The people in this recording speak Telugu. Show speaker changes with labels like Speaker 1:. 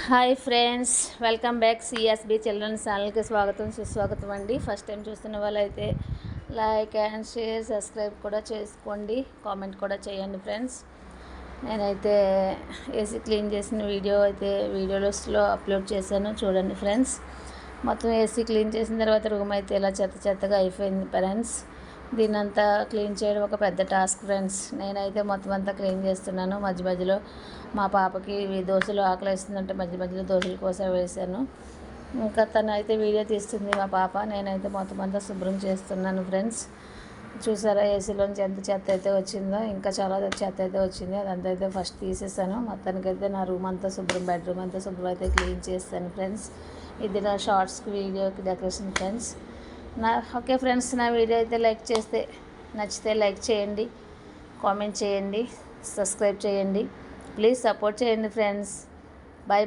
Speaker 1: Hi friends, welcome back CSB children's ఛానల్కి స్వాగతం సుస్వాగతం అండి. ఫస్ట్ టైం చూస్తున్న వాళ్ళైతే లైక్ అండ్ షేర్ సబ్స్క్రైబ్ కూడా చేసుకోండి, కామెంట్ కూడా చేయండి ఫ్రెండ్స్. నేనైతే ఏసీ క్లీన్ చేసిన వీడియో అయితే వీడియోస్లో అప్లోడ్ చేశాను, చూడండి ఫ్రెండ్స్. మొత్తం ఏసీ క్లీన్ చేసిన తర్వాత రూమ్ అయితే ఇలా చెత్తగా అయిపోయింది ఫ్రెండ్స్. దీన్నంతా క్లీన్ చేయడం ఒక పెద్ద టాస్క్ ఫ్రెండ్స్. నేనైతే మొత్తం అంతా క్లీన్ చేస్తున్నాను. మధ్యలో మా పాపకి దోశలు ఆకలిస్తుందంటే మధ్యలో దోశల కోసం వేశాను. ఇంకా తను అయితే వీడియో తీస్తుంది మా పాప. నేనైతే మొత్తం అంతా శుభ్రం చేస్తున్నాను ఫ్రెండ్స్. చూసారా ఏసీలోంచి ఎంత చెత్త అయితే వచ్చిందో, ఇంకా చాలా చెత్త అయితే వచ్చింది. అదంతా అయితే ఫస్ట్ తీసేసాను. మొత్తానికైతే నా రూమ్ అంతా శుభ్రం, బెడ్రూమ్ అంతా శుభ్రం అయితే క్లీన్ చేస్తాను ఫ్రెండ్స్. ఇది నా షార్ట్స్కి వీడియోకి డెకరేషన్ ఫ్రెండ్స్. ఓకే ఫ్రెండ్స్, నా వీడియో అయితే నచ్చితే లైక్ చేయండి, కామెంట్ చేయండి, సబ్స్క్రైబ్ చేయండి. ప్లీజ్ సపోర్ట్ చేయండి ఫ్రెండ్స్. Bye bye.